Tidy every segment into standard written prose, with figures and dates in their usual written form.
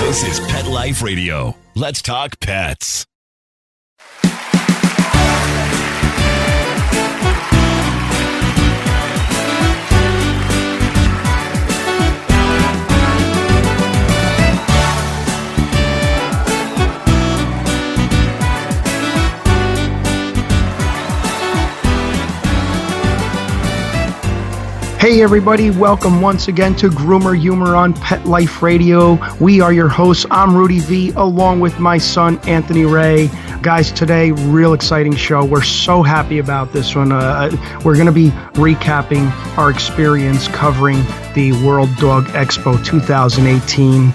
This is Pet Life Radio. Let's talk pets. Hey everybody, welcome once again to Groomer Humor on Pet Life Radio. We are your hosts. I'm Rudy V, along with my son, Anthony Ray. Guys, today, real exciting show. We're so happy about this one. We're going to be recapping our experience covering the World Dog Expo 2018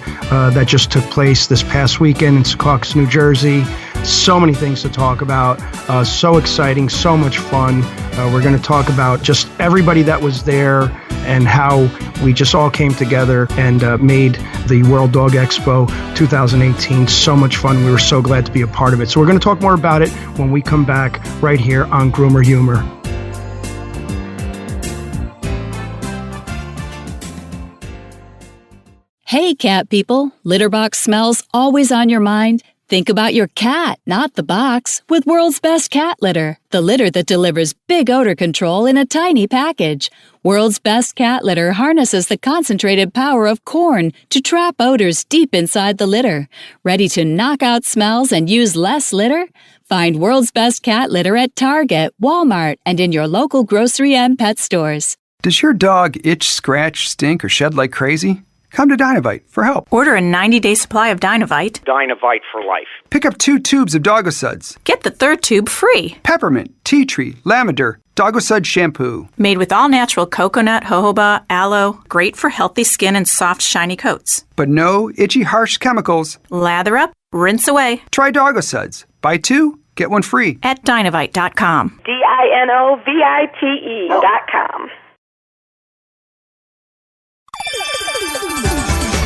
that just took place this past weekend in Secaucus, New Jersey. So many things to talk about. So exciting, so much fun. We're going to talk about just everybody that was there and how we just all came together and made the World Dog Expo 2018 so much fun. We were so glad to be a part of it. So we're going to talk more about it when we come back right here on Groomer Humor. Hey, cat people. Litter box smells always on your mind? Think about your cat, not the box, with World's Best Cat Litter, the litter that delivers big odor control in a tiny package. World's Best Cat Litter harnesses the concentrated power of corn to trap odors deep inside the litter. Ready to knock out smells and use less litter? Find World's Best Cat Litter at Target, Walmart, and in your local grocery and pet stores. Does your dog itch, scratch, stink, or shed like crazy? Come to Dynavite for help. Order a 90-day supply of Dynavite. Dynavite for life. Pick up 2 tubes of Doggo Suds. Get the 3rd tube free. Peppermint, tea tree, lavender, Doggo Sud shampoo. Made with all-natural coconut, jojoba, aloe. Great for healthy skin and soft, shiny coats. But no itchy, harsh chemicals. Lather up, rinse away. Try Doggo Suds. Buy 2, get 1 free. At Dynavite.com. DINOVITE.com.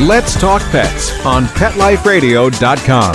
Let's Talk Pets on PetLifeRadio.com.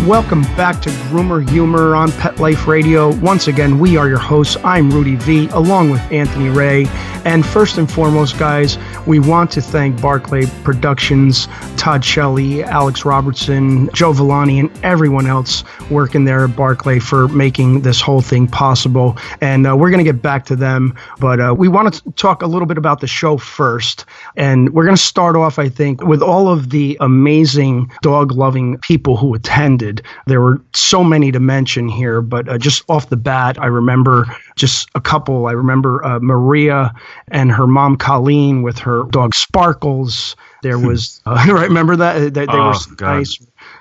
Welcome back to Groomer Humor on Pet Life Radio. Once again, we are your hosts. I'm Rudy V, along with Anthony Ray. And first and foremost, guys, we want to thank Barclay Productions, Todd Shelley, Alex Robertson, Joe Villani, and everyone else working there at Barclay for making this whole thing possible. And we're going to get back to them, but we want to talk a little bit about the show first. And we're going to start off, I think, with all of the amazing dog-loving people who attended. There were so many to mention here, but just off the bat, I remember just a couple. I remember Maria and her mom, Colleen, with her dog Sparkles. There was, remember that? They were so nice.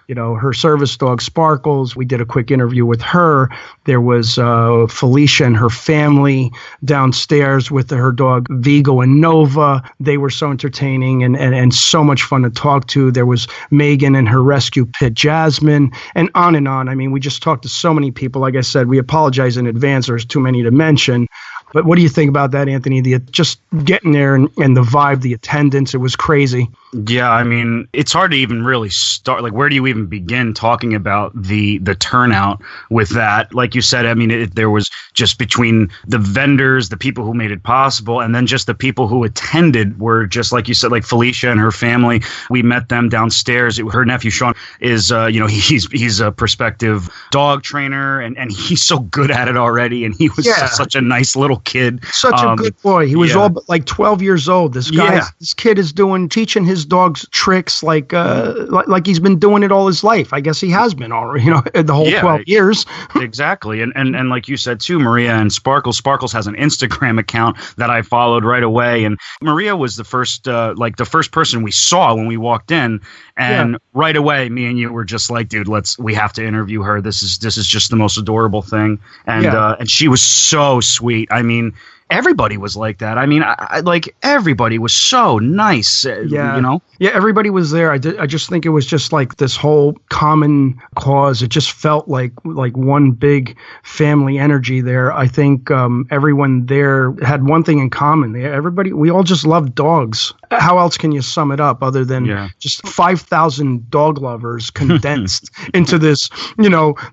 You know, her service dog Sparkles. We did a quick interview with her. There was Felicia and her family downstairs with her dog Vigo and Nova. They were so entertaining and so much fun to talk to. There was Megan and her rescue pit Jasmine, and on and on. I mean, we just talked to so many people. Like I said, we apologize in advance. There's too many to mention. But what do you think about that, Anthony? Just getting there and the vibe, the attendance, it was crazy. Yeah, I mean, it's hard to even really start. Like, where do you even begin talking about the turnout with that? Like you said, I mean, there was just between the vendors, the people who made it possible, and then just the people who attended were just, like you said, like Felicia and her family. We met them downstairs. Her nephew, Sean, is, he's a prospective dog trainer, and he's so good at it already. And he was such a nice little kid. Such a good boy. He was all but like 12 years old. This kid is teaching his dogs tricks like he's been doing it all his life. I guess he has been already, the whole 12 years. Exactly. And like you said too, Maria and Sparkles has an Instagram account that I followed right away. And Maria was the first person we saw when we walked in. And right away, me and you were just like, dude, we have to interview her. This is just the most adorable thing. And she was so sweet. I mean, everybody was like that. I mean, like everybody was so nice. Yeah. You know? Yeah, everybody was there. I just think it was just like this whole common cause. It just felt like one big family energy there. I think everyone there had one thing in common. We all just loved dogs. How else can you sum it up other than just 5,000 dog lovers condensed into this,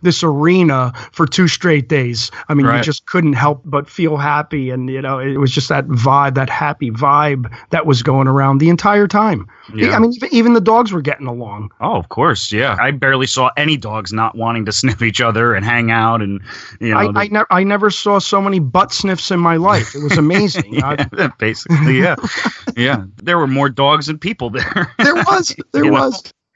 this arena for 2 straight days? I mean, you just couldn't help but feel happy. And, it was just that vibe, that happy vibe that was going around the entire time. Yeah. I mean, even the dogs were getting along. Oh, of course. Yeah. I barely saw any dogs not wanting to sniff each other and hang out. And, I never saw so many butt sniffs in my life. It was amazing. Basically, yeah. Yeah. There were more dogs than people there. There was.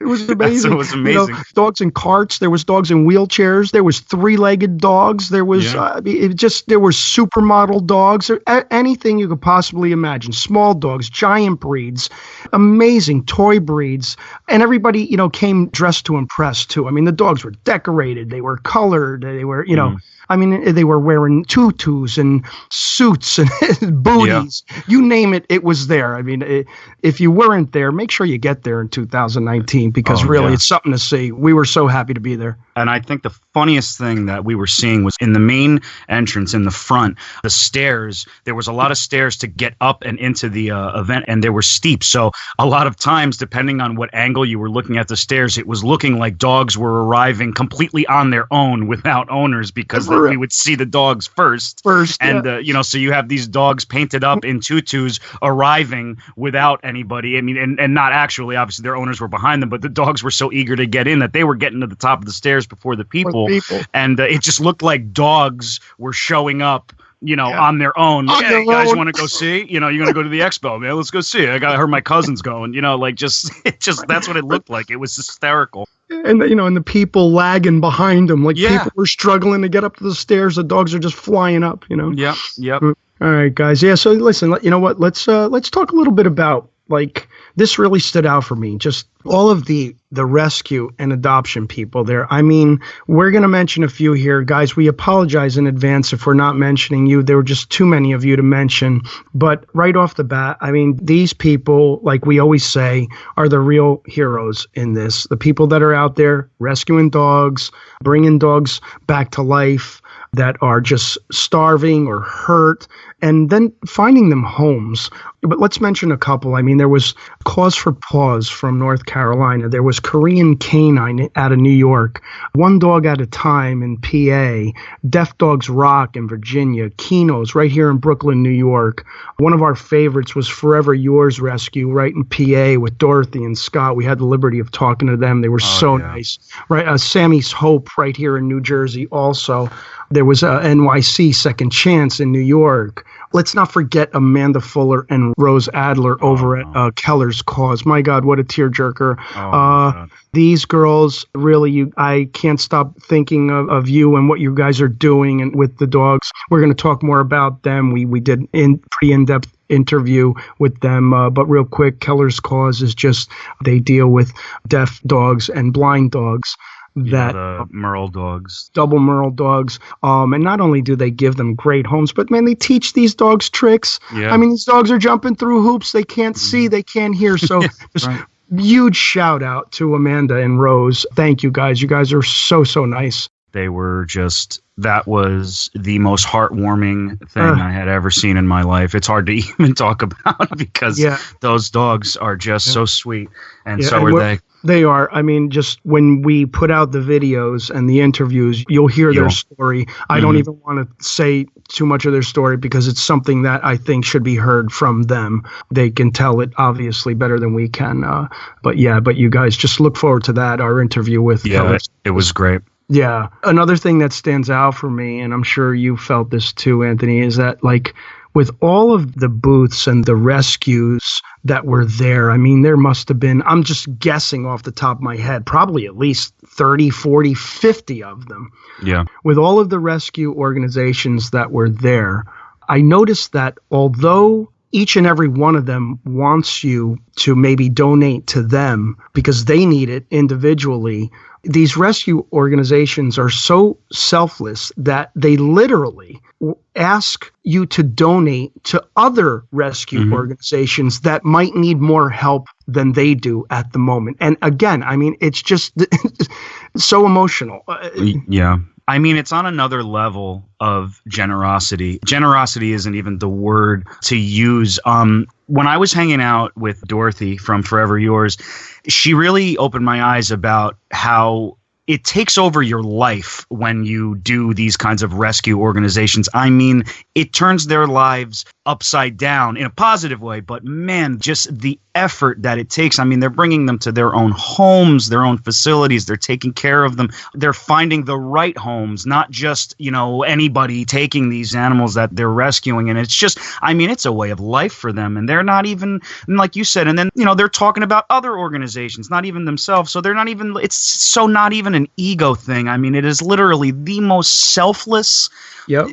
It was amazing. It was amazing. Dogs in carts. There was dogs in wheelchairs. There was 3-legged dogs. There was there were supermodel dogs. Anything you could possibly imagine. Small dogs, giant breeds, amazing toy breeds, and everybody came dressed to impress too. I mean, the dogs were decorated. They were colored. They were I mean, they were wearing tutus and suits and booties. Yeah. You name it, it was there. I mean, if you weren't there, make sure you get there in 2019 because it's something to see. We were so happy to be there. And I think the funniest thing that we were seeing was in the main entrance in the front, the stairs. There was a lot of stairs to get up and into the event, and they were steep. So a lot of times, depending on what angle you were looking at the stairs, it was looking like dogs were arriving completely on their own without owners because we would see the dogs first. And, so you have these dogs painted up in tutus arriving without anybody. I mean, and not actually, obviously, their owners were behind them, but the dogs were so eager to get in that they were getting to the top of the stairs before the people. And it just looked like dogs were showing up, on their own. Hey, you guys want to go see? You're going to go to the expo, man. Let's go see. I heard my cousin's going, just that's what it looked like. It was hysterical. And, and the people lagging behind them, people were struggling to get up to the stairs. The dogs are just flying up, Yep. All right, guys. Yeah. So listen, you know what? Let's talk a little bit about this really stood out for me. Just all of the rescue and adoption people there. I mean, we're going to mention a few here. Guys, we apologize in advance if we're not mentioning you. There were just too many of you to mention. But right off the bat, I mean, these people, like we always say, are the real heroes in this. The people that are out there rescuing dogs, bringing dogs back to life that are just starving or hurt, and then finding them homes. But let's mention a couple. I mean, there was Cause for Paws from North Carolina. There was Korean Canine out of New York. One Dog at a Time in PA. Deaf Dogs Rock in Virginia. Kino's right here in Brooklyn, New York. One of our favorites was Forever Yours Rescue right in PA with Dorothy and Scott. We had the liberty of talking to them. They were nice. Right, Sammy's Hope right here in New Jersey also. There was NYC Second Chance in New York. Let's not forget Amanda Fuller and Rose Adler over at Keller's Cause. My God, what a tearjerker. These girls, really, I can't stop thinking of you and what you guys are doing and with the dogs. We're going to talk more about them. We did pretty in-depth interview with them. But real quick, Keller's Cause is just, they deal with deaf dogs and blind dogs. The Merle dogs, double Merle dogs. And not only do they give them great homes, but man, they teach these dogs tricks. Yeah. I mean, these dogs are jumping through hoops. They can't see, they can't hear. So just huge shout out to Amanda and Rose. Thank you guys. You guys are so nice. They were that was the most heartwarming thing I had ever seen in my life. It's hard to even talk about because those dogs are just so sweet. And so are they. They are. I mean, just when we put out the videos and the interviews, you'll hear their story. I don't even want to say too much of their story because it's something that I think should be heard from them. They can tell it obviously better than we can. But you guys just look forward to that, our interview with it was great. Yeah. Another thing that stands out for me, and I'm sure you felt this too, Anthony, is that with all of the booths and the rescues that were there, I mean, there must have been, I'm just guessing off the top of my head, probably at least 30, 40, 50 of them. Yeah. With all of the rescue organizations that were there, I noticed that although each and every one of them wants you to maybe donate to them because they need it individually. These rescue organizations are so selfless that they literally ask you to donate to other rescue organizations that might need more help than they do at the moment. And again, I mean, it's just so emotional. Yeah. I mean, it's on another level of generosity. Generosity isn't even the word to use. When I was hanging out with Dorothy from Forever Yours, she really opened my eyes about how it takes over your life when you do these kinds of rescue organizations. I mean, it turns their lives upside down in a positive way, but man, just the effort that it takes. I mean, they're bringing them to their own homes, their own facilities. They're taking care of them. They're finding the right homes, not just, anybody taking these animals that they're rescuing. And it's just, I mean, it's a way of life for them. And they're not even, like you said, and then, they're talking about other organizations, not even themselves. So they're not even, it's so not even an ego thing. I mean, it is literally the most selfless,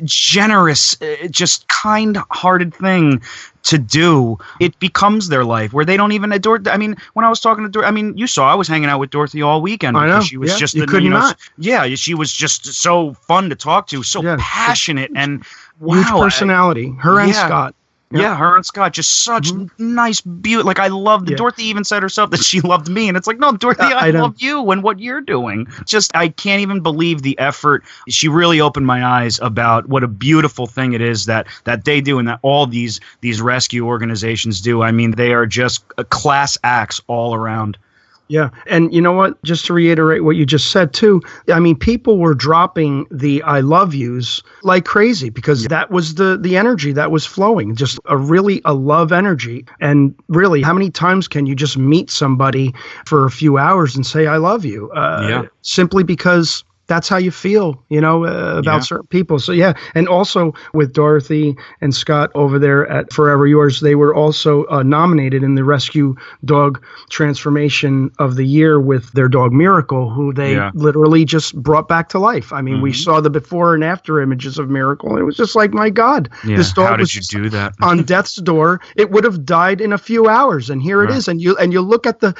generous, just kind-hearted thing to do. It becomes their life where they don't even adore. I mean, when I was talking to Dorothy, I mean, you saw I was hanging out with Dorothy all weekend. I know. She was just you could not. Yeah, she was just so fun to talk to, so passionate and huge personality. Her and Scott. Yeah, her and Scott, just such nice, beauty. Like, I love Dorothy even said herself that she loved me. And it's like, no, Dorothy, I love you and what you're doing. Just, I can't even believe the effort. She really opened my eyes about what a beautiful thing it is that they do and that all these rescue organizations do. I mean, they are just class acts all around. Yeah. And you know what? Just to reiterate what you just said, too, I mean, people were dropping the I love yous like crazy because that was the energy that was flowing, just a love energy. And really, how many times can you just meet somebody for a few hours and say, I love you? Simply because that's how you feel, about certain people. So, yeah. And also with Dorothy and Scott over there at Forever Yours, they were also nominated in the Rescue Dog Transformation of the Year with their dog Miracle, who they literally just brought back to life. I mean, we saw the before and after images of Miracle, and it was just like, my God, this dog how did you do that? On death's door. It would have died in a few hours, and here it is. And you look at the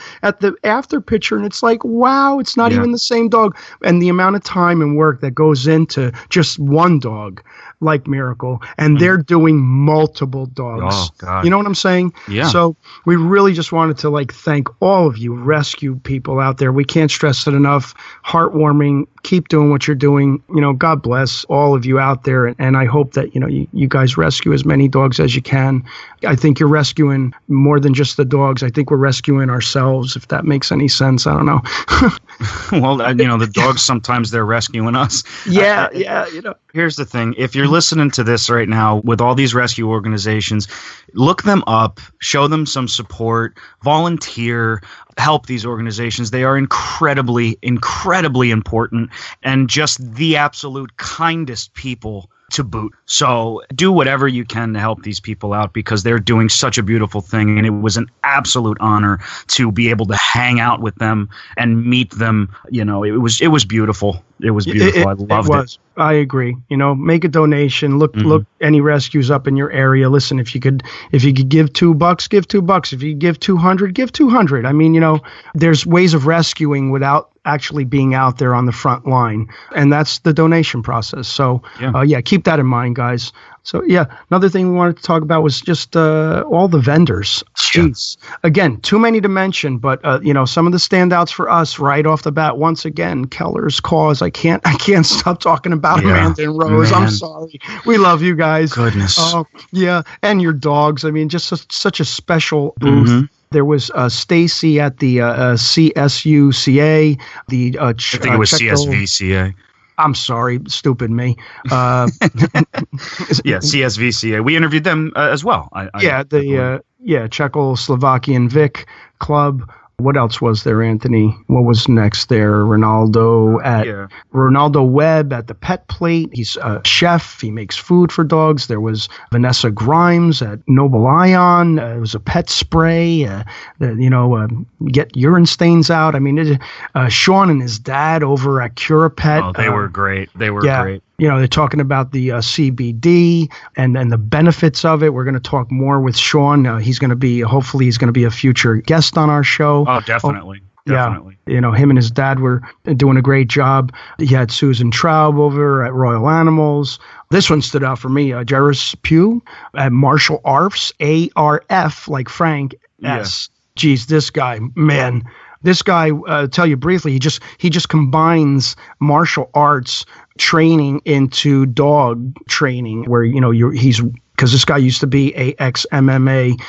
after picture, and it's like, wow, it's not even the same dog. And the amount of time and work that goes into just one dog like Miracle, and they're doing multiple dogs. Oh, God. You know what I'm saying? Yeah. So we really just wanted to thank all of you rescue people out there. We can't stress it enough. Heartwarming. Keep doing what you're doing. God bless all of you out there. And I hope that, you guys rescue as many dogs as you can. I think you're rescuing more than just the dogs. I think we're rescuing ourselves, if that makes any sense. I don't know. Well, the dogs, sometimes they're rescuing us. Yeah. Here's the thing. If you're listening to this right now with all these rescue organizations, look them up, show them some support, volunteer, help these organizations. They are incredibly, incredibly important and just the absolute kindest people to boot. So do whatever you can to help these people out because they're doing such a beautiful thing. And it was an absolute honor to be able to hang out with them and meet them. It was beautiful. It was beautiful. I loved it. I agree. Make a donation. Look any rescues up in your area. Listen, if you could give $2, give $2. If you give 200, give 200. I mean, there's ways of rescuing without actually being out there on the front line. And that's the donation process. So, keep that in mind, guys. So, another thing we wanted to talk about was just all the vendors. Jeez. Again, too many to mention, but, some of the standouts for us right off the bat, once again, Keller's Cause. I can't stop talking about Amanda and Rose. Man. I'm sorry. We love you guys. Goodness. And your dogs. I mean, just such a special booth. Mm-hmm. There was Stacy at the CSUCA. I think it was CSVCA. I'm sorry, stupid me. CSVCA. We interviewed them as well. Czechoslovakian Vic Club. What else was there, Anthony? What was next there? Ronaldo Webb at the Pet Plate. He's a chef. He makes food for dogs. There was Vanessa Grimes at Noble Ion. It was a pet spray. Get urine stains out. I mean, Sean and his dad over at Cura Pet. Oh, they were great. They were great. they're talking about the CBD and the benefits of it. We're going to talk more with Sean. Hopefully he's going to be a future guest on our show. Oh, definitely. Definitely. Yeah, him and his dad were doing a great job. He had Susan Traub over at Royal Animals. This one stood out for me. Jerris Pugh at Martial Arts, ARF, like Frank S. Geez, this guy, man. This guy, tell you briefly, he just combines martial arts training into dog training, where because this guy used to be a ex-MMA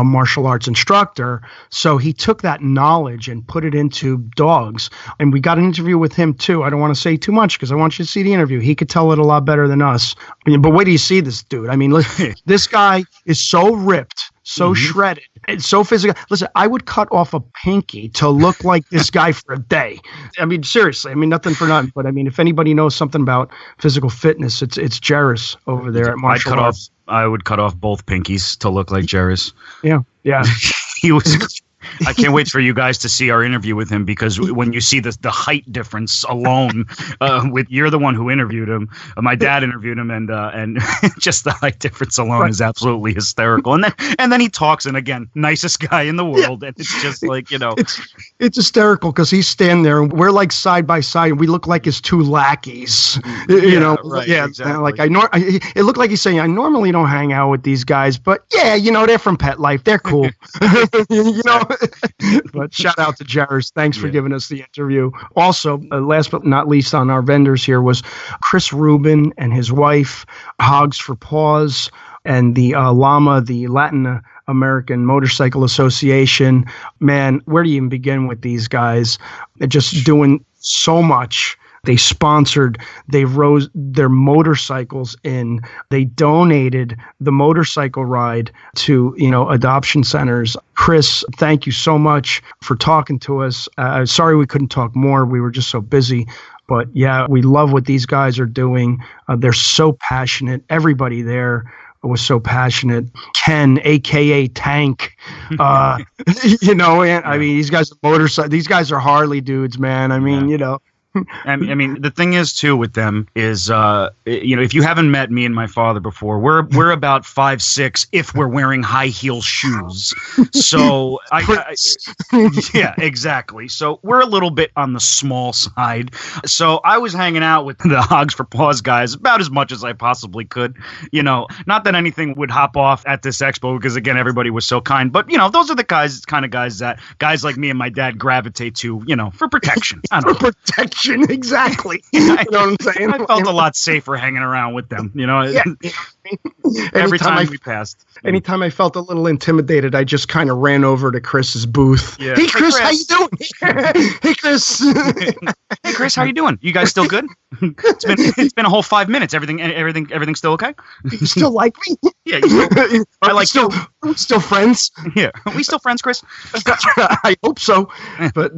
martial arts instructor. So he took that knowledge and put it into dogs. And we got an interview with him too. I don't want to say too much because I want you to see the interview. He could tell it a lot better than us. But wait till you see this dude. I mean, listen, this guy is so ripped, so shredded, and so physical. Listen, I would cut off a pinky to look like this guy for a day. I mean, seriously. I mean, nothing for nothing. But I mean, if anybody knows something about physical fitness, it's Jerris over there at Martial Arts. I would cut off both pinkies to look like Jerris. Yeah. He was. I can't wait for you guys to see our interview with him, because when you see the height difference alone, you're the one who interviewed him. My dad interviewed him, and just the height difference alone is absolutely hysterical. And then he talks, and again, nicest guy in the world, and it's just like it's hysterical because he's standing there, and we're like side by side, and we look like his two lackeys. Exactly. Like it looked like he's saying, I normally don't hang out with these guys, but they're from Pet Life, they're cool. But shout out to Jerris. Thanks for giving us the interview. Also, last but not least on our vendors here was Chris Rubin and his wife, Hogs for Paws, and the LAMA, the Latin American Motorcycle Association. Man, where do you even begin with these guys? They're just doing so much. They sponsored, they rose their motorcycles in, they donated the motorcycle ride to, adoption centers. Chris, thank you so much for talking to us. Sorry we couldn't talk more. We were just so busy. But yeah, we love what these guys are doing. They're so passionate. Everybody there was so passionate. Ken, aka Tank, and I mean, these guys are motorcycle. These guys are Harley dudes, man. I mean, I mean, the thing is too with them is, if you haven't met me and my father before, we're about 5'6" if we're wearing high heel shoes. So yeah, exactly. So we're a little bit on the small side. So I was hanging out with the Hogs for Paws guys about as much as I possibly could. Not that anything would hop off at this expo, because again, everybody was so kind. But those are the kind of guys that guys like me and my dad gravitate to, for protection. I don't know. Protection. Exactly. You know what I'm saying? I felt a lot safer hanging around with them, every time we passed. Anytime I felt a little intimidated, I just kind of ran over to Chris's booth. Yeah. Hey, Chris, how you doing? Hey, Chris. Hey, Chris, how you doing? You guys still good? It's been a whole 5 minutes. Everything's still okay? You still like me? Yeah. I like still. Are we still friends? Yeah. Are we still friends, Chris? I hope so. But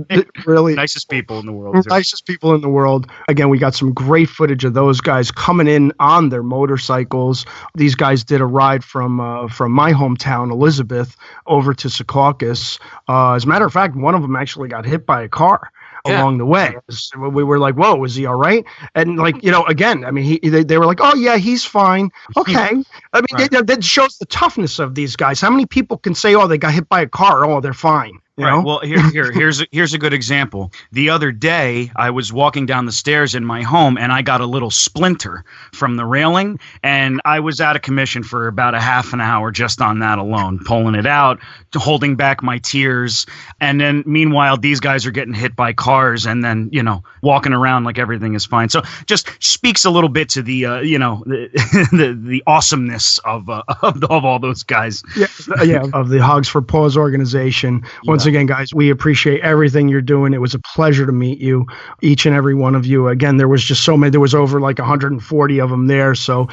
really, nicest people in the world. Nicest people in the world. Again, we got some great footage of those guys coming in on their motorcycles. These guys did a ride from my hometown, Elizabeth, over to Secaucus. As a matter of fact, one of them actually got hit by a car along the way. We were like, whoa, is he all right? And again, I mean, they were like, oh yeah, he's fine. Okay. I mean, that shows the toughness of these guys. How many people can say, oh, they got hit by a car, oh, they're fine? Right. Well, here's a good example. The other day, I was walking down the stairs in my home, and I got a little splinter from the railing, and I was out of commission for about a half an hour just on that alone, pulling it out, holding back my tears, and then meanwhile, these guys are getting hit by cars, and then walking around like everything is fine. So just speaks a little bit to the the awesomeness of all those guys. Yeah, of the Hogs for Paws organization. Once again, guys, we appreciate everything you're doing. It was a pleasure to meet you, each and every one of you. Again, there was just so many. There was over like 140 of them there. So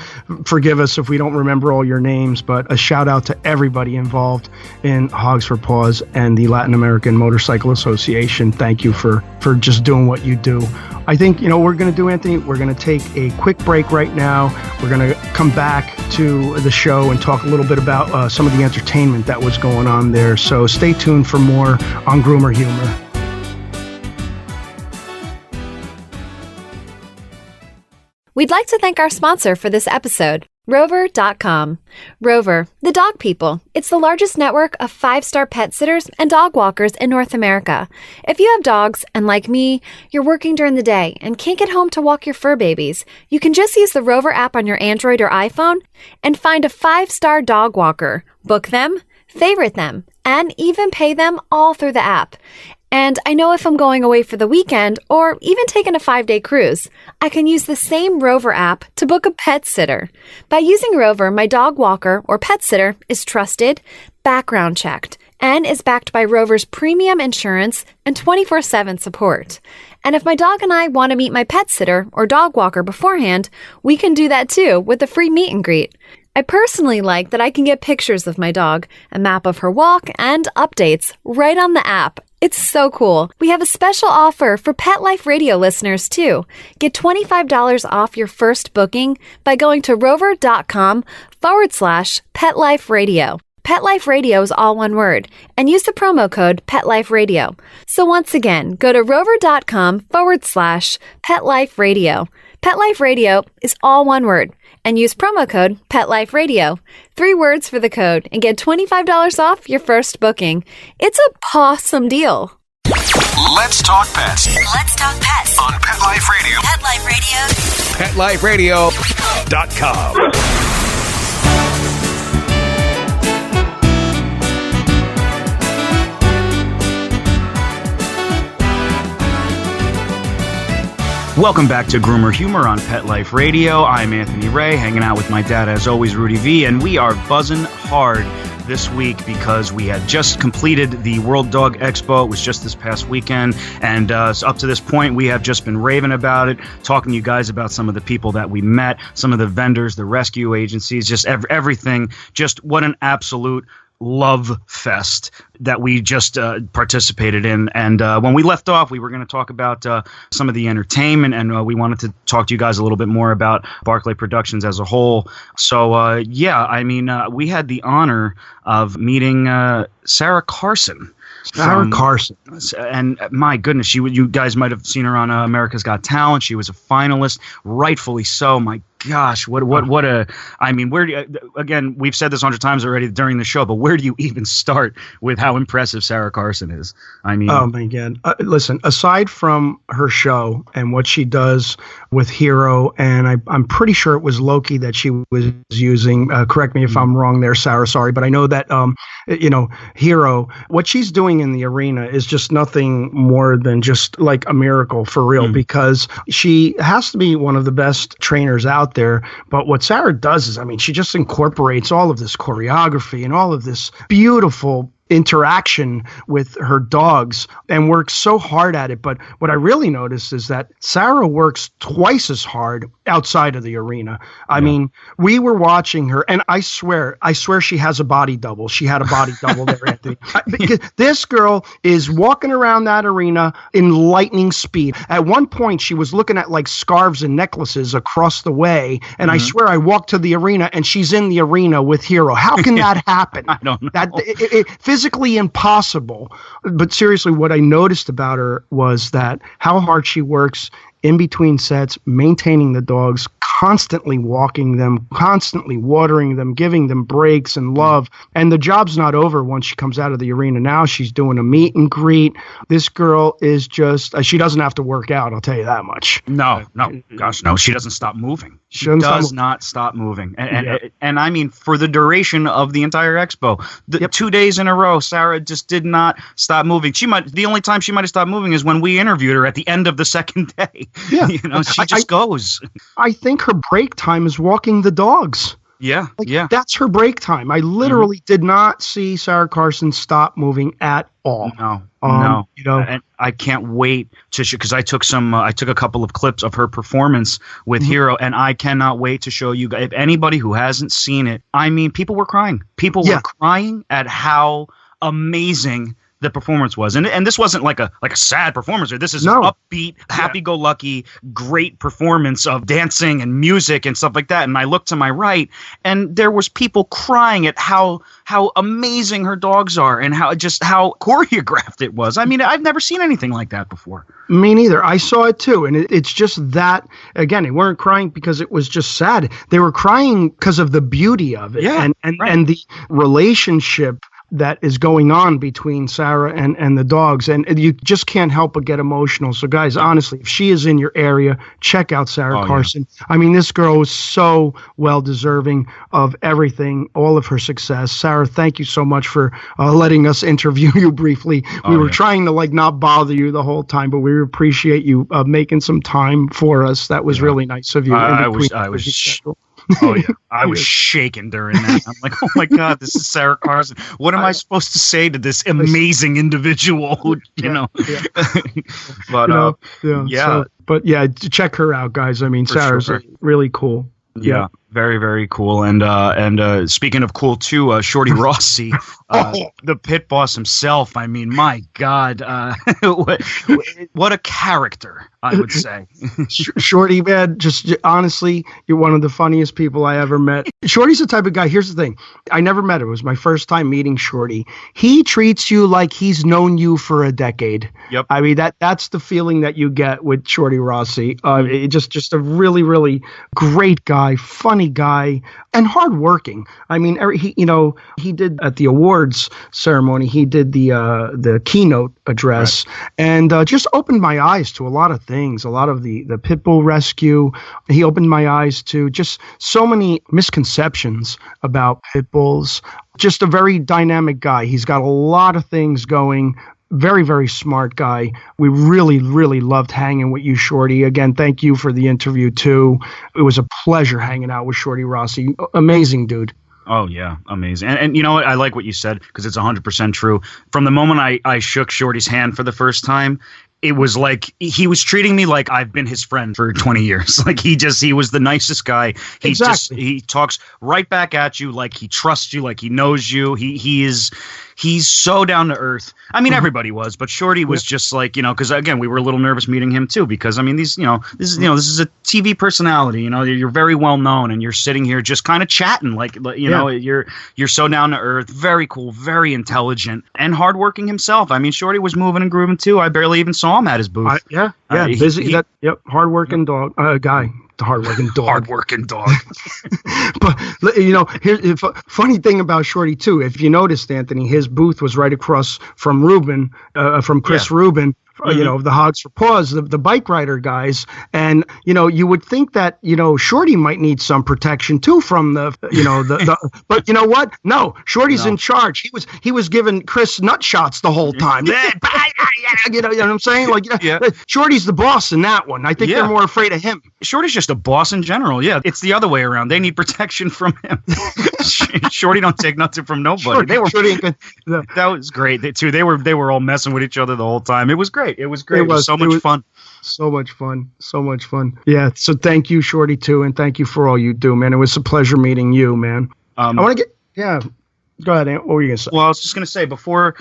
forgive us if we don't remember all your names, but a shout out to everybody involved in Hogs for Paws and the Latin American Motorcycle Association. Thank you for just doing what you do. I think, what we're going to do, Anthony, we're going to take a quick break right now. We're going to come back to the show and talk a little bit about some of the entertainment that was going on there. So stay tuned for more on Groomer Humor. We'd like to thank our sponsor for this episode, Rover.com. Rover, the dog people. It's the largest network of 5-star pet sitters and dog walkers in North America. If you have dogs, and like me, you're working during the day and can't get home to walk your fur babies, you can just use the Rover app on your Android or iPhone and find a 5-star dog walker. Book them, favorite them, and even pay them all through the app. And I know if I'm going away for the weekend or even taking a 5-day cruise, I can use the same Rover app to book a pet sitter. By using Rover, my dog walker or pet sitter is trusted, background checked, and is backed by Rover's premium insurance and 24/7 support. And if my dog and I want to meet my pet sitter or dog walker beforehand, we can do that too with a free meet and greet. I personally like that I can get pictures of my dog, a map of her walk, and updates right on the app. It's so cool. We have a special offer for Pet Life Radio listeners too. Get $25 off your first booking by going to rover.com/Pet Life Radio. Pet Life Radio is all one word, and use the promo code Pet Life Radio. So once again, go to rover.com/Pet Life Radio. Pet Life Radio is all one word, and use promo code Pet Life Radio. 3 words for the code, and get $25 off your first booking. It's a pawsome deal. Let's talk pets. Let's talk pets On Pet Life Radio. Pet Life Radio. PetLifeRadio.com. Welcome back to Groomer Humor on Pet Life Radio. I'm Anthony Ray, hanging out with my dad, as always, Rudy V, and we are buzzing hard this week because we had just completed the World Dog Expo. It was just this past weekend, and up to this point, we have just been raving about it, talking to you guys about some of the people that we met, some of the vendors, the rescue agencies, just everything. Just what an absolute love fest that we just participated in. And when we left off, we were going to talk about some of the entertainment, and we wanted to talk to you guys a little bit more about Barclay Productions as a whole. So we had the honor of meeting Sarah Carson. Sarah Carson. And my goodness, you guys might have seen her on America's Got Talent. She was a finalist, rightfully so. My gosh, where do you, again, we've said this 100 times already during the show, but where do you even start with how impressive Sarah Carson is? I mean, oh my God. Listen, aside from her show and what she does with Hero, and I'm pretty sure it was Loki that she was using, correct me if I'm wrong there, Sarah, sorry, but I know that, Hero, what she's doing in the arena is just nothing more than just like a miracle for real, because she has to be one of the best trainers out there. But what Sarah does is, she just incorporates all of this choreography and all of this beautiful interaction with her dogs and works so hard at it. But what I really noticed is that Sarah works twice as hard outside of the arena. I mean, we were watching her, and I swear she has a body double. She had a body double there, Anthony. Because this girl is walking around that arena in lightning speed. At one point, she was looking at like scarves and necklaces across the way, and I swear I walked to the arena, and she's in the arena with Hero. How can that happen? I don't know. Physically impossible. But seriously, what I noticed about her was that how hard she works in between sets, maintaining the dogs, constantly walking them, constantly watering them, giving them breaks and love. And the job's not over once she comes out of the arena. Now she's doing a meet and greet. This girl is just, she doesn't have to work out, I'll tell you that much. No, gosh, no. She doesn't stop moving. She does not stop moving. And I mean, for the duration of the entire expo, 2 days in a row, Sarah just did not stop moving. The only time she might have stopped moving is when we interviewed her at the end of the second day. Yeah. She just goes. I think her break time is walking the dogs. Yeah, That's her break time. I literally did not see Sarah Carson stop moving at all. No. And I can't wait to show, because I took a couple of clips of her performance with Hero, and I cannot wait to show you guys. If anybody who hasn't seen it, people were crying. People were crying at how amazing the performance was. And this wasn't like a sad performance. This is an upbeat, happy-go-lucky, great performance of dancing and music and stuff like that. And I looked to my right, and there was people crying at how amazing her dogs are and how choreographed it was. I mean, I've never seen anything like that before. Me neither. I saw it too. And it's just that, again, they weren't crying because it was just sad. They were crying because of the beauty of it and the relationship that is going on between Sarah and the dogs. And you just can't help but get emotional. So guys, honestly, if she is in your area, check out Sarah Carson. Yeah. I mean, this girl is so well deserving of everything, all of her success. Sarah, thank you so much for letting us interview you briefly. We were trying to not bother you the whole time, but we appreciate you making some time for us. That was really nice of you. I was shaking during that. I'm like, oh my God, this is Sarah Carson. What am I supposed to say to this amazing individual who, But check her out, guys. I mean, Sarah's really cool. Yeah. Very, very cool. And speaking of cool too, Shorty Rossi, the pit boss himself. I mean, my God, what a character, I would say. Shorty, man, just honestly, you're one of the funniest people I ever met. Shorty's the type of guy. Here's the thing. I never met him. It was my first time meeting Shorty. He treats you like he's known you for a decade. Yep. I mean, that's the feeling that you get with Shorty Rossi. Just a really, really great guy, funny guy, and hardworking. I mean, he did at the awards ceremony, he did the keynote address, and just opened my eyes to a lot of things, a lot of the pit bull rescue. He opened my eyes to just so many misconceptions about pit bulls. Just a very dynamic guy. He's got a lot of things going. Very, very smart guy. We really, really loved hanging with you, Shorty. Again, thank you for the interview, too. It was a pleasure hanging out with Shorty Rossi. Amazing dude. Oh, yeah. Amazing. And you know what? I like what you said because it's 100% true. From the moment I shook Shorty's hand for the first time, it was like he was treating me like I've been his friend for 20 years. Like he was the nicest guy. He talks right back at you like he trusts you, like he knows you. He's so down to earth. I mean, everybody was, but Shorty was just like, because again, we were a little nervous meeting him too, because I mean, this is a TV personality, you're very well known and you're sitting here just kind of chatting you're so down to earth, very cool, very intelligent and hardworking himself. I mean, Shorty was moving and grooving too. I barely even saw him at his booth. Busy. Hardworking dog guy. The hardworking dog. Hardworking dog. But here's the funny thing about Shorty too. If you noticed, Anthony, his booth was right across from Ruben, from Chris Rubin. The Hogs for Paws, the bike rider guys. And, you would think that, Shorty might need some protection too from the but you know what? No, Shorty's in charge. He was giving Chris nut shots the whole time. You know what I'm saying? Shorty's the boss in that one. I think they're more afraid of him. Shorty's just a boss in general. Yeah, it's the other way around. They need protection from him. Shorty don't take nothing from nobody. That was great. They were all messing with each other the whole time. It was great. It was great. It was so much fun. So much fun. Yeah. So thank you, Shorty, too, and thank you for all you do, man. It was a pleasure meeting you, man. I want to get Go ahead, Ant. What were you going to say? Well, I was just going to say, before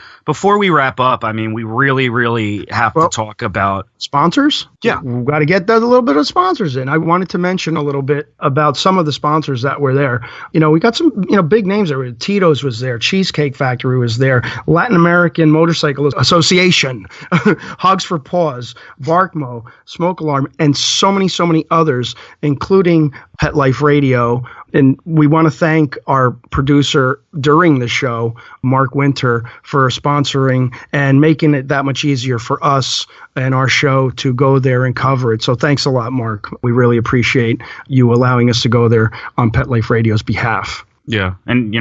we wrap up, I mean, we really, really have to talk about sponsors. Yeah. We've got to get a little bit of sponsors in. I wanted to mention a little bit about some of the sponsors that were there. We got some, big names there. Tito's was there. Cheesecake Factory was there. Latin American Motorcycle Association, Hogs for Paws, Barkmo, Smoke Alarm, and so many others, including Pet Life Radio. And we want to thank our producer during the show, Mark Winter, for sponsoring and making it that much easier for us and our show to go there and cover it. So thanks a lot, Mark. We really appreciate you allowing us to go there on Pet Life Radio's behalf. Yeah. And,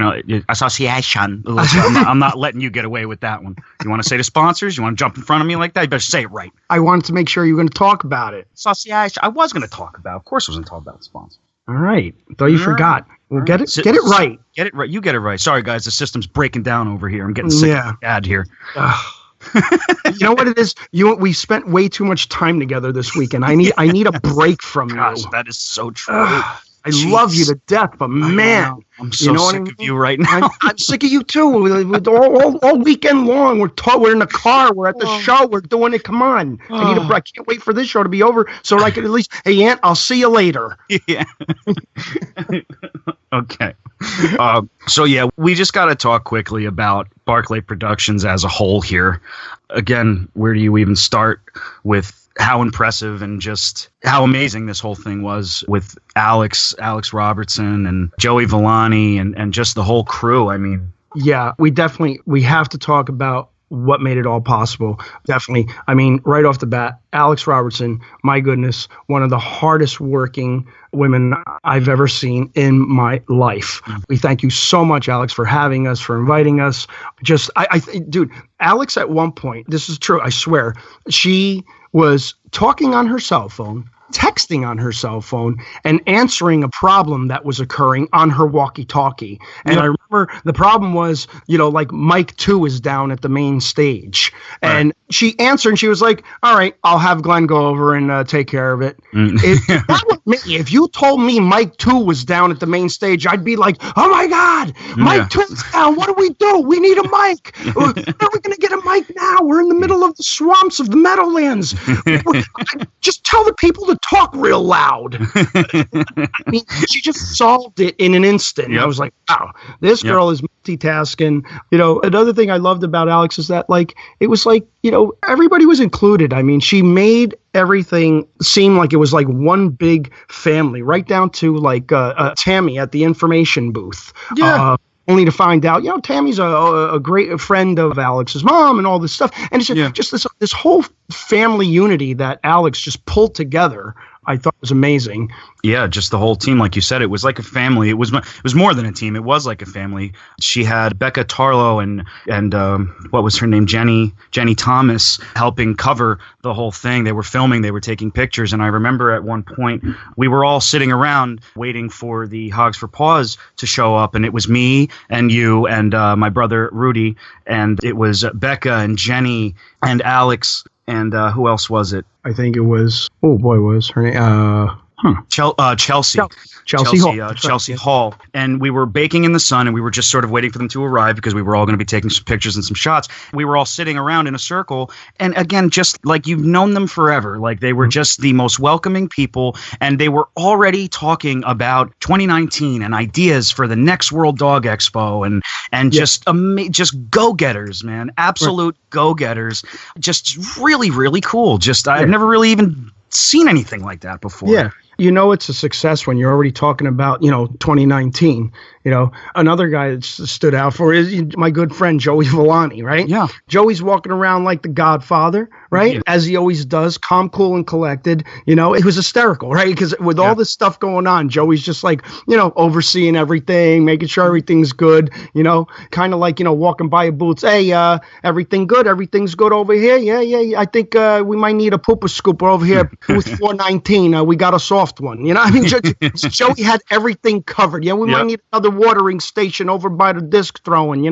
association. I'm not letting you get away with that one. You want to say the sponsors? You want to jump in front of me like that? You better say it right. I wanted to make sure you were going to talk about it. Association. I was going to talk about it. Of course I was going to talk about the sponsors. All right. Thought you forgot. Well, get it right. Get it right. You get it right. Sorry, guys. The system's breaking down over here. I'm getting sick of the ad here. You know what it is? We spent way too much time together this weekend. I need a break from you. Gosh, that is so true. I love you to death, but man, I'm so sick of you right now. I'm sick of you too. All weekend long, we're in the car, we're at the show, we're doing it. Come on, I can't wait for this show to be over so I can at least. Hey, Aunt, I'll see you later. Yeah. Okay. So yeah, we just got to talk quickly about Barclay Productions as a whole here. Again, where do you even start with how impressive and just how amazing this whole thing was with Alex Robertson and Joey Villani and just the whole crew? I mean, yeah, we have to talk about what made it all possible. Definitely. I mean, right off the bat, Alex Robertson, my goodness, one of the hardest working women I've ever seen in my life. We thank you so much, Alex, for having us, for inviting us. Dude, Alex at one point, this is true, I swear, she was talking on her cell phone, texting on her cell phone, and answering a problem that was occurring on her walkie-talkie. And I remember the problem was, like mic 2 is down at the main stage. Right. And she answered and she was like, all right, I'll have Glenn go over and take care of it. If that was me, if you told me mic 2 was down at the main stage, I'd be like, oh my God, mic 2's down. What do? We need a mic. Where are we going to get a mic now? We're in the middle of the swamps of the Meadowlands. Just tell the people to talk real loud. I mean, she just solved it in an instant. I was like, wow, this girl is multitasking. Another thing I loved about Alex is that, it was everybody was included. I mean, she made everything seem like it was like one big family, right down to Tammy at the information booth. Yeah. Only to find out, Tammy's a great friend of Alex's mom and all this stuff. And it's just this whole family unity that Alex just pulled together, I thought was amazing. Yeah, just the whole team, like you said, it was like a family. It was more than a team. It was like a family. She had Becca Tarlow and what was her name, Jenny Thomas, helping cover the whole thing. They were filming, they were taking pictures, and I remember at one point we were all sitting around waiting for the Hogs for Paws to show up, and it was me and you and my brother Rudy, and it was Becca and Jenny and Alex. And who else was it? I think it was, was her name? Chelsea. Chelsea Hall. And we were baking in the sun, and we were just sort of waiting for them to arrive because we were all going to be taking some pictures and some shots. We were all sitting around in a circle. And again, just like you've known them forever, like they were just the most welcoming people. And they were already talking about 2019 and ideas for the next World Dog Expo and just go-getters, man. Absolute go-getters. Just really, really cool. I've never really even seen anything like that before. Yeah. It's a success when you're already talking about, 2019. Another guy that stood out for is my good friend Joey Villani, right? Yeah. Joey's walking around like the Godfather, right? Yeah. As he always does, calm, cool, and collected. It was hysterical, right? Because with all this stuff going on, Joey's just overseeing everything, making sure everything's good, kind of like, walking by a booth. Hey, everything good? Everything's good over here? Yeah. I think we might need a pooper scooper over here. Booth 419. We got a soft one. Joey had everything covered. We might need another watering station over by the disc throwing.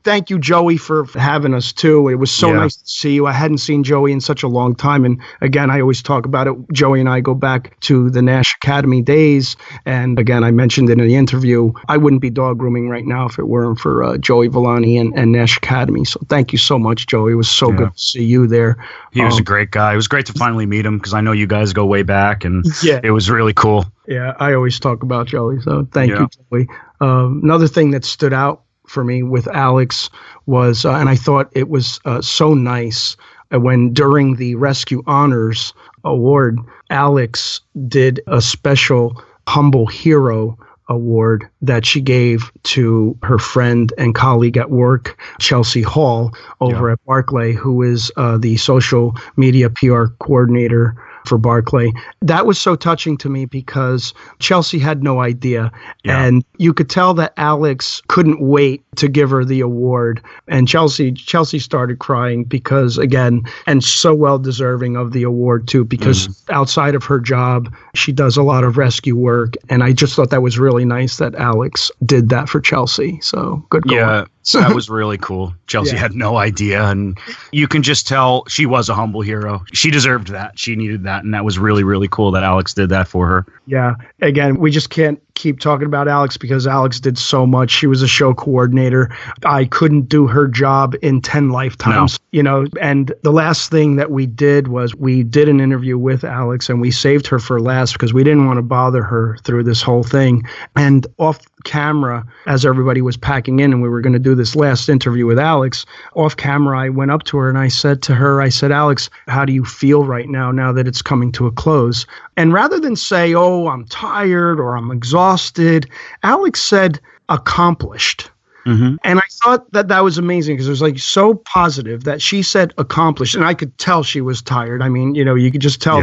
Thank you, Joey, for having us too. It was so nice to see you. I hadn't seen Joey in such a long time, and again, I always talk about it. Joey and I go back to the Nash Academy days, and again, I mentioned it in the interview, I wouldn't be dog grooming right now if it weren't for Joey Villani and Nash Academy. So thank you so much, Joey. It was so good to see you there. He was a great guy. It was great to finally meet him because I know you guys go way back, and it was really cool. Yeah, I always talk about Joey, so thank you, Joey. Another thing that stood out for me with Alex was, and I thought it was so nice, when during the Rescue Honors Award, Alex did a special Humble Hero Award that she gave to her friend and colleague at work, Chelsea Hall, over at Barclay, who is the social media PR coordinator for Barclay. That was so touching to me because Chelsea had no idea. Yeah. And you could tell that Alex couldn't wait to give her the award. And Chelsea started crying because, again, and so well deserving of the award too, because outside of her job, she does a lot of rescue work. And I just thought that was really nice that Alex did that for Chelsea. So good going. So that was really cool. Chelsea had no idea. And you can just tell she was a humble hero. She deserved that. She needed that. And that was really, really cool that Alex did that for her. Yeah. Again, we just can't keep talking about Alex because Alex did so much. She was a show coordinator. I couldn't do her job in 10 lifetimes, and the last thing that we did was we did an interview with Alex and we saved her for last because we didn't want to bother her through this whole thing. And off camera, as everybody was packing in and we were going to do this last interview with Alex, off camera, I went up to her and I said to her, Alex, how do you feel right now that it's coming to a close? And rather than say, oh, I'm tired or I'm exhausted, Alex said, accomplished. Mm-hmm. And I thought that was amazing because it was like so positive that she said accomplished. And I could tell she was tired. I mean, you could just tell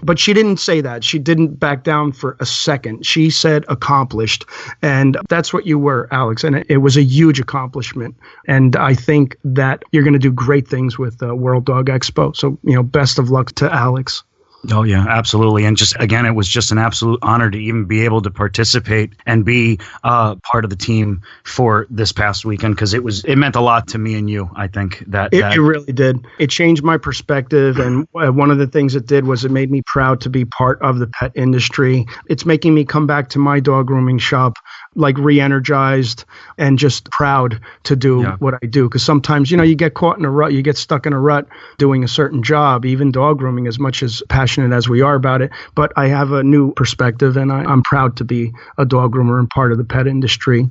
but she didn't say that. She didn't back down for a second. She said accomplished. And that's what you were, Alex. And it was a huge accomplishment. And I think that you're going to do great things with World Dog Expo. So, best of luck to Alex. Oh, yeah, absolutely. And just, again, it was just an absolute honor to even be able to participate and be part of the team for this past weekend because it meant a lot to me and you, I think. It really did. It changed my perspective. And one of the things it did was it made me proud to be part of the pet industry. It's making me come back to my dog grooming shop like re-energized and just proud to do what I do. Because sometimes, you get caught in a rut, you get stuck in a rut doing a certain job, even dog grooming, as much as passionate as we are about it. But I have a new perspective and I'm proud to be a dog groomer and part of the pet industry.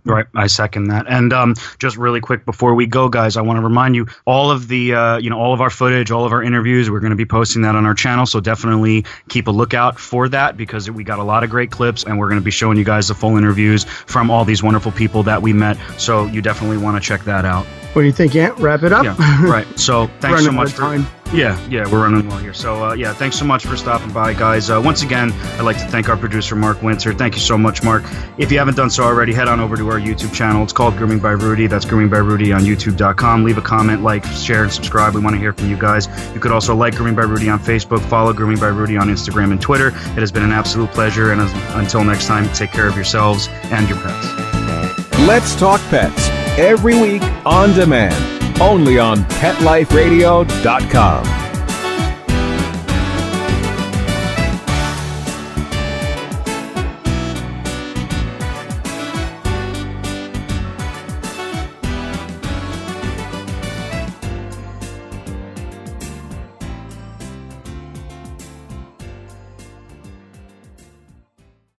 Right. I second that. And just really quick before we go, guys, I want to remind you all of the, all of our footage, all of our interviews, we're going to be posting that on our channel. So definitely keep a lookout for that because we got a lot of great clips and we're going to be showing you guys the full interviews from all these wonderful people that we met. So you definitely want to check that out. What do you think, Ant? Wrap it up? Yeah, right. So thanks so much for time. Yeah, we're running well here. So, thanks so much for stopping by, guys. Once again, I'd like to thank our producer, Mark Winter. Thank you so much, Mark. If you haven't done so already, head on over to our YouTube channel. It's called Grooming by Rudy. That's Grooming by Rudy on YouTube.com. Leave a comment, like, share, and subscribe. We want to hear from you guys. You could also like Grooming by Rudy on Facebook, follow Grooming by Rudy on Instagram and Twitter. It has been an absolute pleasure. And until next time, take care of yourselves and your pets. Let's Talk Pets, every week on demand, only on PetLifeRadio.com.